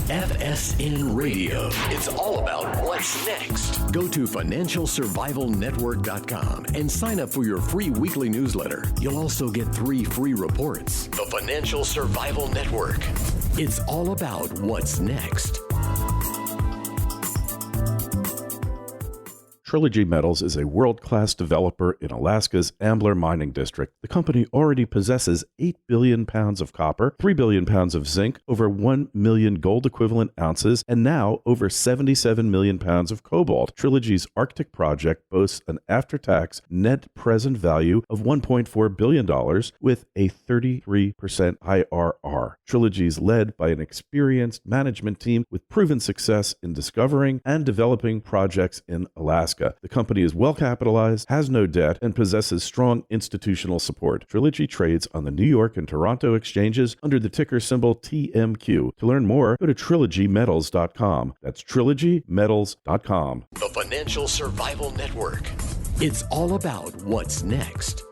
FSN Radio. It's all about what's next. Go to financialsurvivalnetwork.com and sign up for your free weekly newsletter. You'll also get 3 free reports. The Financial Survival Network. It's all about what's next. Trilogy Metals is a world-class developer in Alaska's Ambler Mining District. The company already possesses 8 billion pounds of copper, 3 billion pounds of zinc, over 1 million gold-equivalent ounces, and now over 77 million pounds of cobalt. Trilogy's Arctic project boasts an after-tax net present value of $1.4 billion with a 33% IRR. Trilogy is led by an experienced management team with proven success in discovering and developing projects in Alaska. The company is well capitalized, has no debt, and possesses strong institutional support. Trilogy trades on the New York and Toronto exchanges under the ticker symbol TMQ. To learn more, go to trilogymetals.com. That's trilogymetals.com. The Financial Survival Network. It's all about what's next.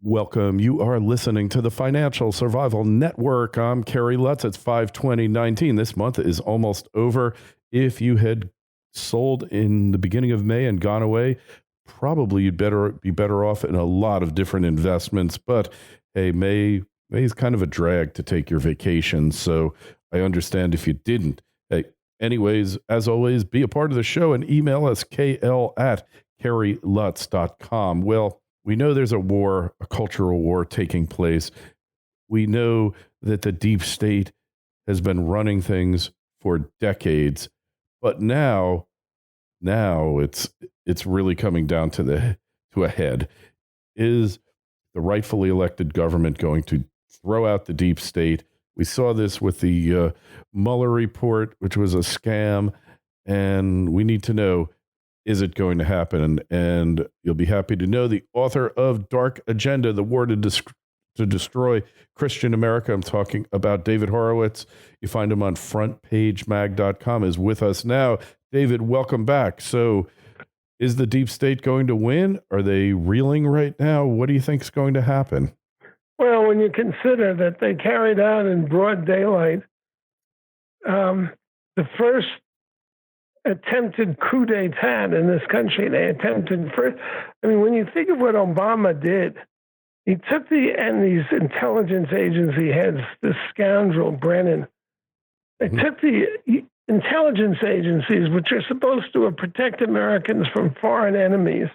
Welcome. You are listening to the Financial Survival Network. I'm Kerry Lutz. It's 5/20/19. This month is almost over. If you had sold in the beginning of May and gone away, probably you'd be better off in a lot of different investments. But hey, May is kind of a drag to take your vacation, so I understand if you didn't. Hey, anyways, as always, be a part of the show and email us kl@kerrylutz.com. Well, we know there's a cultural war taking place. We know that the deep state has been running things for decades. But now it's really coming down to a head. Is the rightfully elected government going to throw out the deep state? We saw this with the Mueller report, which was a scam, and we need to know, is it going to happen? And you'll be happy to know the author of Dark Agenda, the War to Destroy Christian America. I'm talking about David Horowitz. You find him on frontpagemag.com, is with us now. David, welcome back. So is the deep state going to win? Are they reeling right now? What do you think is going to happen? Well, when you consider that they carried out in broad daylight the first attempted coup d'etat in this country, when you think of what Obama did, he took these intelligence agency heads, this scoundrel Brennan. They took the intelligence agencies, which are supposed to protect Americans from foreign enemies,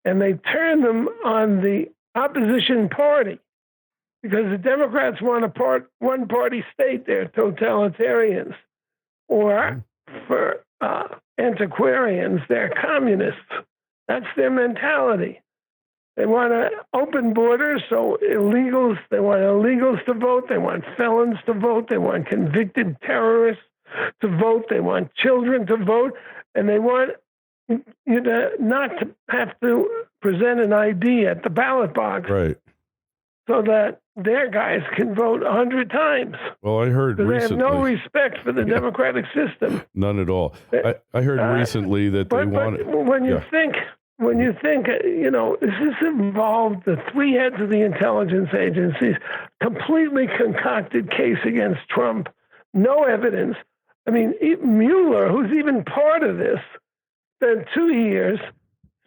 and they turned them on the opposition party because the Democrats want a one-party state. They're totalitarians, or for antiquarians, they're communists. That's their mentality. They want open borders, so they want illegals to vote. They want felons to vote. They want convicted terrorists to vote. They want children to vote. And they want you not to have to present an ID at the ballot box. Right. So that their guys can vote 100 times. Well, I heard recently. They have no respect for the democratic system. None at all. I heard recently that they want... When you think, this has involved the 3 heads of the intelligence agencies, completely concocted case against Trump, no evidence. I mean, Mueller, who's even part of this, spent 2 years,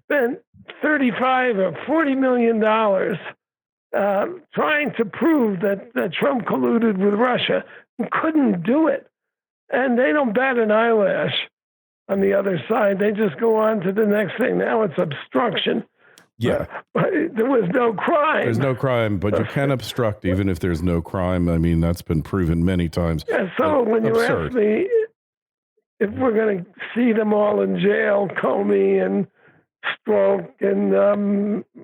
spent $35 or $40 million trying to prove that Trump colluded with Russia. He couldn't do it. And they don't bat an eyelash on the other side. They just go on to the next thing. Now it's obstruction. Yeah. But there was no crime. There's no crime, but you can obstruct even if there's no crime. I mean, that's been proven many times. Yeah, so when you ask me if we're going to see them all in jail, Comey and Strzok and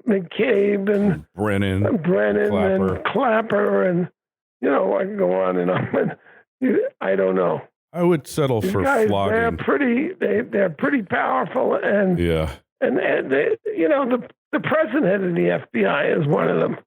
McCabe and Brennan and Clapper and, I can go on and on. I don't know. I would settle for flogging. They're pretty powerful, and they, the president of the FBI is one of them.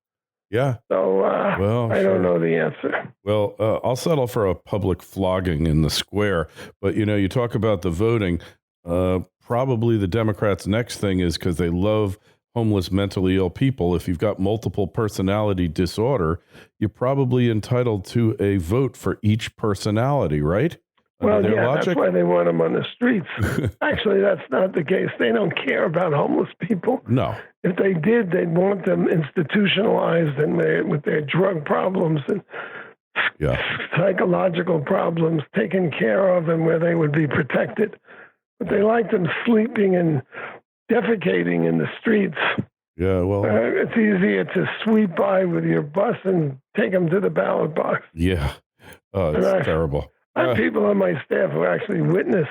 Yeah. So I don't know the answer. Well, I'll settle for a public flogging in the square. But you talk about the voting. Probably the Democrats' next thing is, because they love homeless, mentally ill people, if you've got multiple personality disorder, you're probably entitled to a vote for each personality, right? Well, yeah, logic? That's why they want them on the streets. Actually, that's not the case. They don't care about homeless people. No. If they did, they'd want them institutionalized and with their drug problems and psychological problems taken care of and where they would be protected. But they like them sleeping and defecating in the streets. Yeah, well, it's easier to sweep by with your bus and take them to the ballot box. Yeah, it's terrible. I have people on my staff who actually witnessed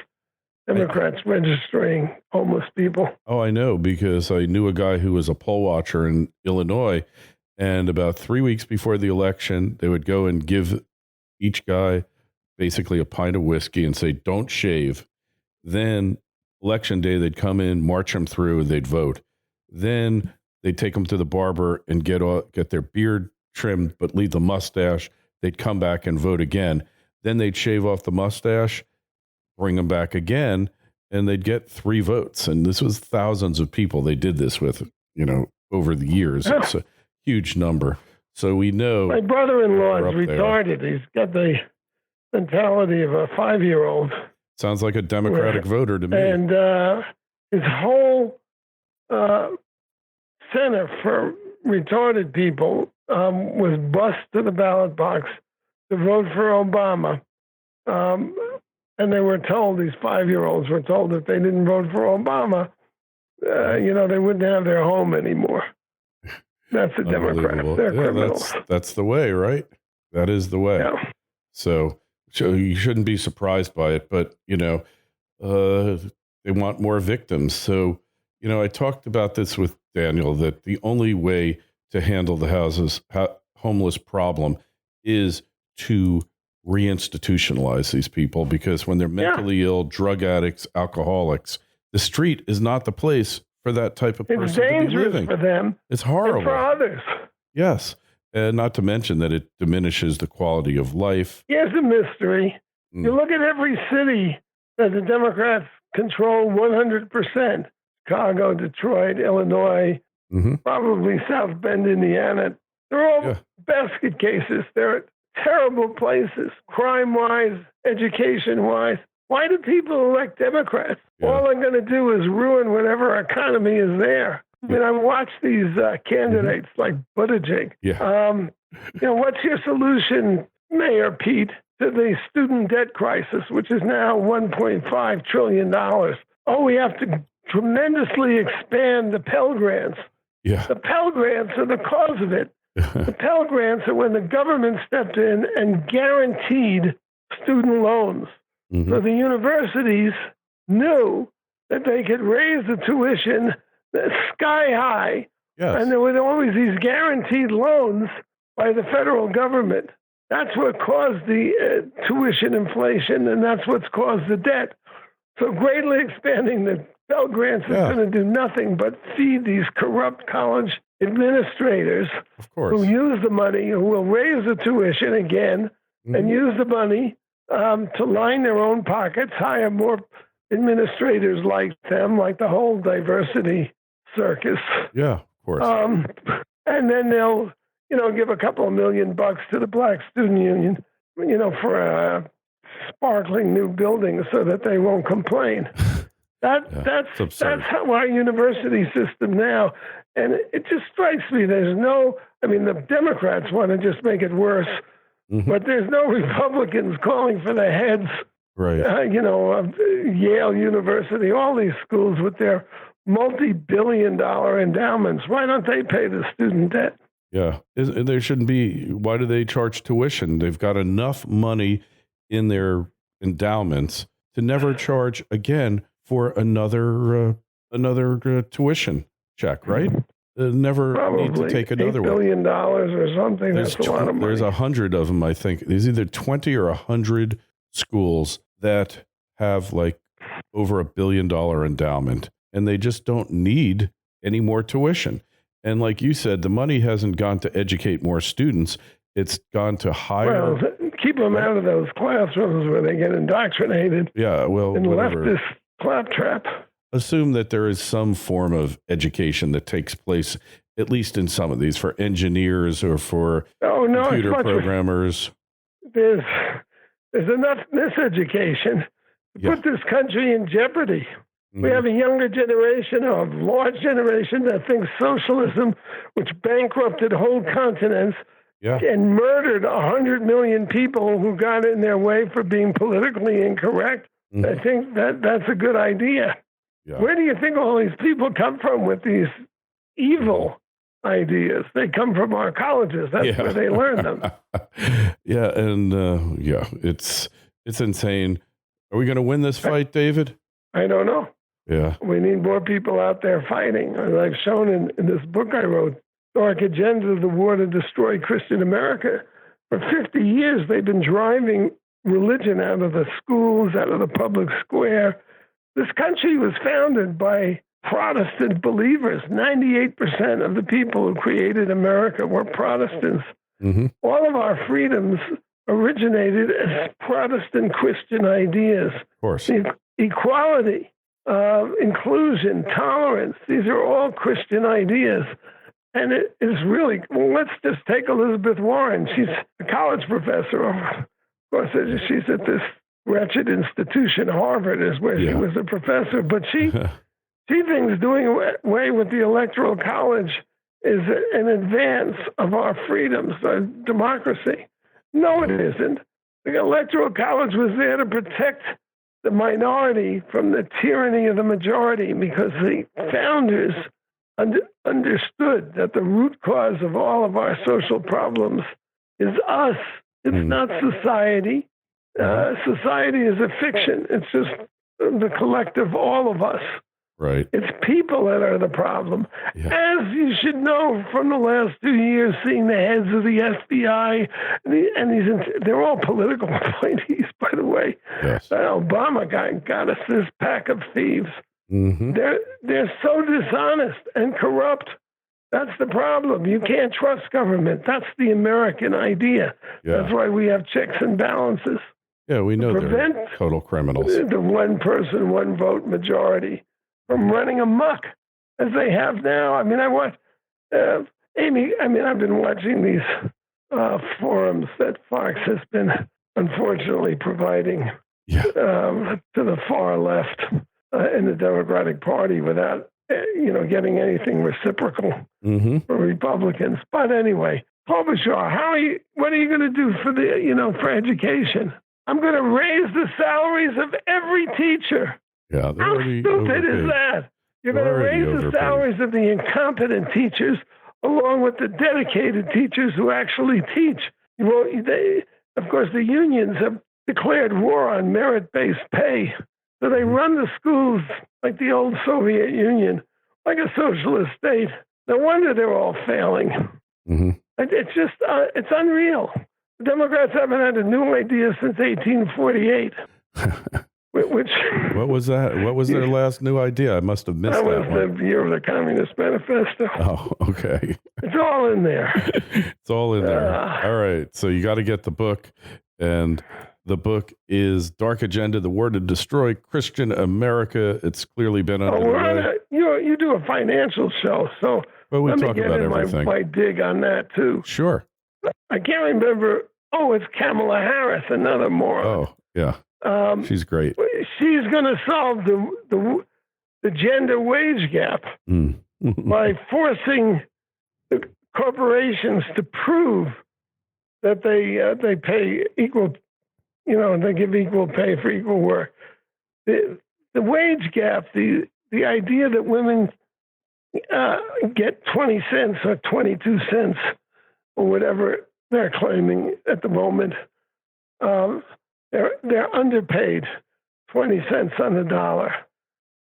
Democrats registering homeless people. Oh, I know, because I knew a guy who was a poll watcher in Illinois, and about 3 weeks before the election, they would go and give each guy basically a pint of whiskey and say, "Don't shave." Then election day, they'd come in, march them through, and they'd vote. Then they'd take them to the barber and get their beard trimmed, but leave the mustache. They'd come back and vote again. Then they'd shave off the mustache, bring them back again, and they'd get 3 votes. And this was thousands of people they did this with, over the years. Yeah. It's a huge number. So we know. My brother-in-law is retarded. There. He's got the mentality of a 5-year-old. Sounds like a Democratic voter to me. And his whole center for retarded people was bused to the ballot box to vote for Obama. And they were told, these 5-year-olds were told that they didn't vote for Obama, they wouldn't have their home anymore. That's the Democrats. They're criminals. That's the way, right? That is the way. Yeah. So you shouldn't be surprised by it, but, they want more victims. So, I talked about this with Daniel, that the only way to handle the homeless problem is to reinstitutionalize these people, because when they're mentally ill, drug addicts, alcoholics, the street is not the place for that type of person. It's dangerous for them. It's horrible. And for others. Yes. And not to mention that it diminishes the quality of life. Here's a mystery. You look at every city that the Democrats control 100%. Chicago, Detroit, Illinois, probably South Bend, Indiana. They're all basket cases. They're terrible places, crime-wise, education-wise. Why do people elect Democrats? Yeah. All they're going to do is ruin whatever economy is there. I mean, I watch these candidates like Buttigieg. Yeah. What's your solution, Mayor Pete, to the student debt crisis, which is now $1.5 trillion? Oh, we have to tremendously expand the Pell Grants. Yeah. The Pell Grants are the cause of it. The Pell Grants are when the government stepped in and guaranteed student loans. So the universities knew that they could raise the tuition sky high. Yes. And there were always these guaranteed loans by the federal government. That's what caused the tuition inflation, and that's what's caused the debt. So greatly expanding the Pell Grants is going to do nothing but feed these corrupt college administrators, of course, who use the money, who will raise the tuition again and use the money to line their own pockets, hire more administrators like them, like the whole diversity circus. Yeah, of course. And then they'll, give a couple of $1 million to the Black Student Union, for a sparkling new building so that they won't complain. That's how our university system now. And it just strikes me, the Democrats want to just make it worse, but there's no Republicans calling for the heads, right? Of Yale University, all these schools with their multi-billion-dollar endowments. Why don't they pay the student debt? Yeah, there shouldn't be. Why do they charge tuition? They've got enough money in their endowments to never charge again for another tuition check, right? Never Probably need to take another $8 billion or something. That's a lot of money. There's 100 of them, I think. There's either 20 or 100 schools that have like over $1 billion endowment, and they just don't need any more tuition. And like you said, the money hasn't gone to educate more students. It's gone to hire. Well, keep them out of those classrooms where they get indoctrinated. Yeah, well, and whatever. leftist claptrap. assume that there is some form of education that takes place, at least in some of these, for engineers or for computer programmers. There's enough miseducation to put this country in jeopardy. We have a younger generation, a large generation that thinks socialism, which bankrupted whole continents and murdered 100 million people who got in their way for being politically incorrect. I think that's a good idea. Yeah. Where do you think all these people come from with these evil ideas? They come from our colleges. That's where they learn them. It's insane. Are we going to win this fight, David? I don't know. Yeah. We need more people out there fighting. As I've shown in this book I wrote, Dark Agenda, the War to Destroy Christian America. For 50 years, they've been driving religion out of the schools, out of the public square. This country was founded by Protestant believers. 98% of the people who created America were Protestants. All of our freedoms originated as Protestant Christian ideas. Of course. Equality, inclusion, tolerance, these are all Christian ideas. And it is really, let's just take Elizabeth Warren. She's a college professor. Of course, she's at this wretched institution, Harvard, is where she was a professor. But she thinks doing away with the Electoral College is an advance of our freedoms, our democracy. No, it isn't. The Electoral College was there to protect the minority from the tyranny of the majority, because the founders understood that the root cause of all of our social problems is us. It's not society. Society is a fiction. It's just the collective, all of us. Right. It's people that are the problem. As you should know from the last 2 years, seeing the heads of the FBI, they're all political appointees, by the way. Yes. That Obama guy got us this pack of thieves. They're so dishonest and corrupt. That's the problem. You can't trust government. That's the American idea. That's why we have checks and balances. Yeah, we know they're total criminals. The one person, one vote majority from running amok as they have now. I mean, I've been watching these forums that Fox has been unfortunately providing to the far left in the Democratic Party without, getting anything reciprocal from Republicans. But anyway, Klobuchar, what are you going to do for education? I'm going to raise the salaries of every teacher. Yeah, how stupid is that? You're going to raise the salaries of the incompetent teachers along with the dedicated teachers who actually teach. Of course, the unions have declared war on merit-based pay. So they run the schools like the old Soviet Union, like a socialist state. No wonder they're all failing. It's just, it's unreal. The Democrats haven't had a new idea since 1848. What was that? What was their last new idea? I must have missed that one. That was the year of the Communist Manifesto. Oh, okay. It's all in there. It's all in there. All right. So you got to get the book. And the book is Dark Agenda, the War to Destroy Christian America. It's clearly been underway. You do a financial show, so we let talk me get about in everything. My dig on that, too. Sure. I can't remember. Oh, it's Kamala Harris, another moron. Oh, yeah. She's great. She's going to solve the gender wage gap by forcing the corporations to prove that they pay equal, they give equal pay for equal work. The wage gap, the idea that women get 20 cents or 22 cents or whatever they're claiming at the moment, they're underpaid 20 cents on the dollar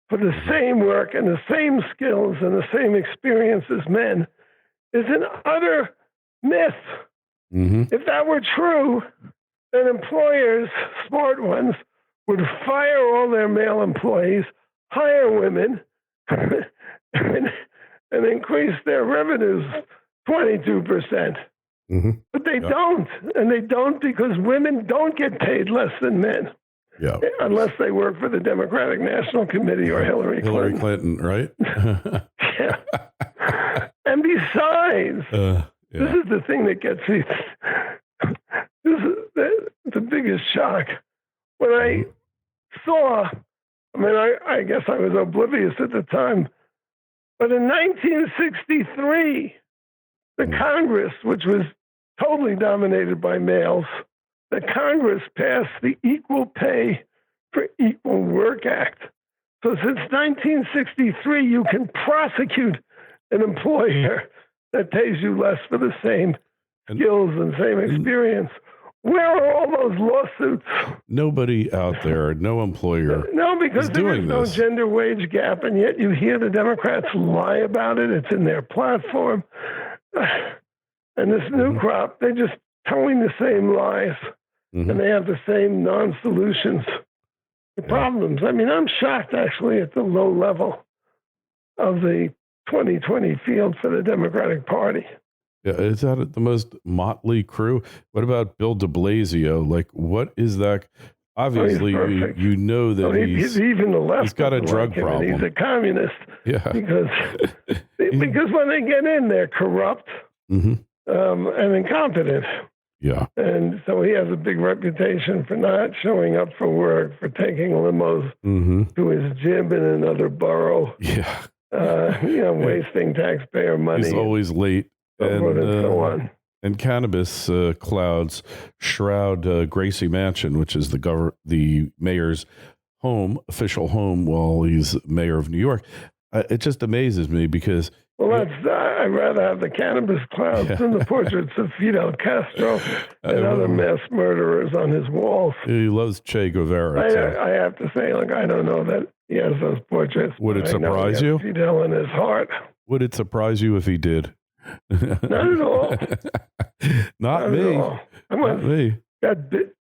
for the same work and the same skills and the same experience as men is an utter myth. If that were true, then employers, smart ones, would fire all their male employees, hire women, and increase their revenues 22%. But they don't. And they don't because women don't get paid less than men. Yeah. Unless they work for the Democratic National Committee or Hillary Clinton, right? Yeah. And besides, this is the thing that gets me. This is the biggest shock. When I saw, I guess I was oblivious at the time, but in 1963, the Congress, which was totally dominated by males, the Congress passed the Equal Pay for Equal Work Act. So since 1963, you can prosecute an employer that pays you less for the same skills and same experience. Where are all those lawsuits? Nobody out there, no employer. No, because there is no gender wage gap, and yet you hear the Democrats lie about it. It's in their platform. And this new crop, they're just telling the same lies, and they have the same non-solutions to problems. I'm shocked, actually, at the low level of the 2020 field for the Democratic Party. Yeah, is that the most motley crew? What about Bill de Blasio? Like, what is that? Obviously, you know that he's even the left. He's got a drug problem. He's a communist. Yeah, because when they get in, they're corrupt and incompetent. Yeah, and so he has a big reputation for not showing up for work, for taking limos to his gym in another borough. Yeah, wasting taxpayer money. He's always late. And so on. And cannabis clouds shroud Gracie Mansion, which is the mayor's official home while he's mayor of New York. It just amazes me because... Well, I'd rather have the cannabis clouds than the portraits of Fidel Castro and other mass murderers on his walls. He loves Che Guevara. I have to say, I don't know that he has those portraits. Would it surprise you? Fidel in his heart. Would it surprise you if he did? Not at all. Not me. Not me. Got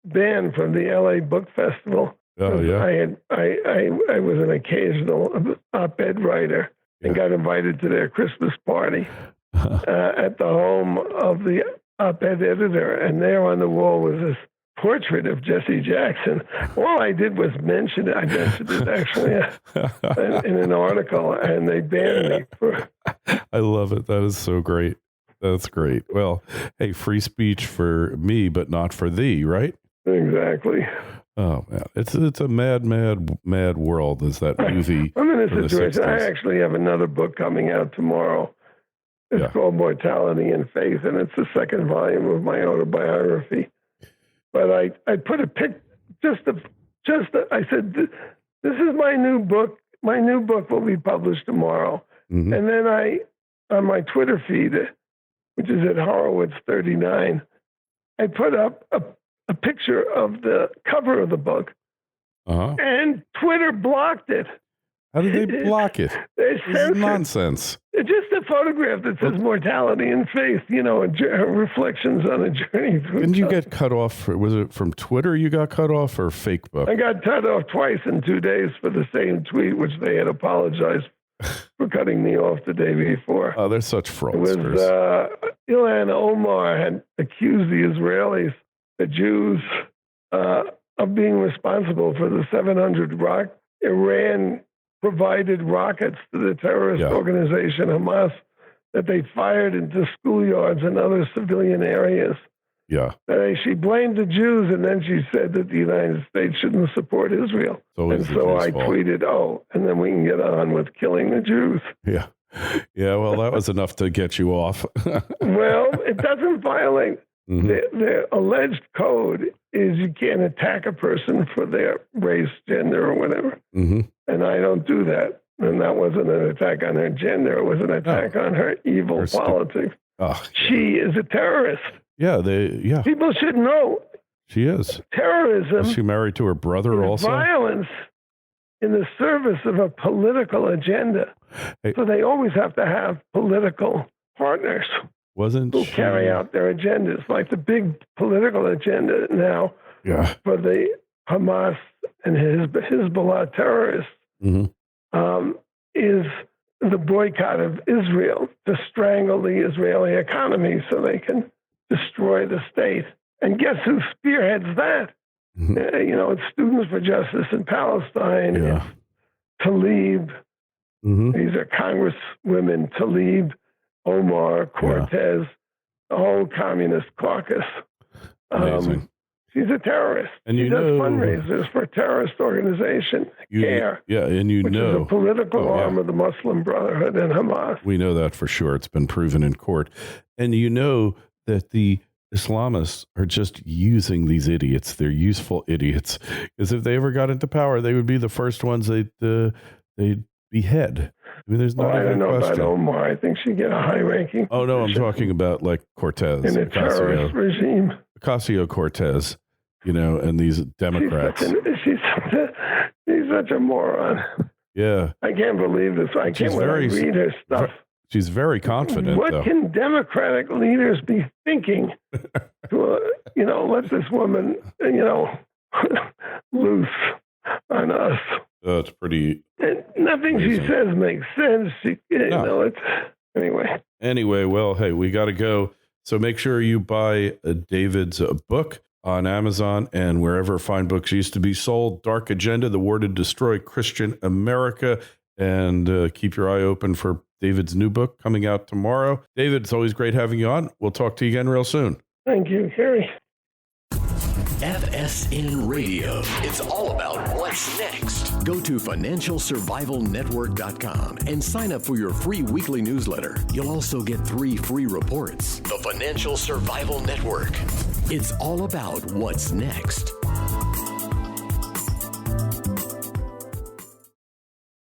banned from the LA Book Festival. Oh yeah. I was an occasional op-ed writer and got invited to their Christmas party at the home of the op-ed editor, and there on the wall was this portrait of Jesse Jackson. All I did was mention it. I mentioned it actually in an article, and they banned me for. I love it. That is so great. That's great. Well, hey, free speech for me, but not for thee, right? Exactly. Oh man, it's a mad world. Is that movie? I'm in a situation. I actually have another book coming out tomorrow. It's called Mortality and Faith, and it's the second volume of my autobiography. But I put a pic, I said, this is my new book. My new book will be published tomorrow. And then on my Twitter feed, which is at Horowitz 39, I put up a picture of the cover of the book. And Twitter blocked it. How did they block it? This is nonsense. It's just a photograph that says Mortality and Faith, reflections on a journey through. Didn't you get cut off? Was it from Twitter you got cut off or Facebook? I got cut off twice in 2 days for the same tweet, which they had apologized for cutting me off the day before. Oh, they're such fraudsters. It was Ilhan Omar had accused the Israelis, the Jews, of being responsible for the 700 Iran provided rockets to the terrorist organization Hamas that they fired into schoolyards and other civilian areas. Yeah. She blamed the Jews, and then she said that the United States shouldn't support Israel. And so I tweeted, and then we can get on with killing the Jews. Yeah. Yeah, well, that was enough to get you off. Well, it doesn't violate. The alleged code is you can't attack a person for their race, gender, or whatever. And I don't do that. And that wasn't an attack on her gender. It was an attack on her evil politics. She is a terrorist. Yeah, People should know. She is. Terrorism. Is she married to her brother also? Violence in the service of a political agenda. Hey. So they always have to have political partners who carry out their agendas. Like the big political agenda now for the Hamas and Hezbollah terrorists is the boycott of Israel to strangle the Israeli economy so they can destroy the state. And guess who spearheads that? It's Students for Justice in Palestine. Yeah. It's Tlaib. Mm-hmm. These are Congresswomen Tlaib, Omar, Cortez, the whole Communist caucus. Amazing. She's a terrorist. And she does fundraisers for a terrorist organization, CARE. Yeah, and which is a political arm of the Muslim Brotherhood and Hamas. We know that for sure. It's been proven in court. And you know that the Islamists are just using these idiots. They're useful idiots. Because if they ever got into power, they would be the first ones they'd behead. I mean, there's no I don't know question. about Omar. I think she'd get a high-ranking Oh, no, I'm talking about like Cortez. in a terrorist regime. Ocasio-Cortez, and these Democrats. She's such a moron. Yeah. I can't believe this. I can't read her stuff. She's very confident, What can Democratic leaders be thinking to, let this woman, loose on us? It's pretty... And nothing amazing. She says makes sense. Anyway. Anyway, well, hey, we got to go. So make sure you buy David's book on Amazon and wherever fine books used to be sold. Dark Agenda, The War to Destroy Christian America. And keep your eye open for David's new book coming out tomorrow. David, it's always great having you on. We'll talk to you again real soon. Thank you, Harry. FSN Radio. It's all about what's next. Go to financialsurvivalnetwork.com and sign up for your free weekly newsletter. You'll also get 3 free reports. The Financial Survival Network. It's all about what's next.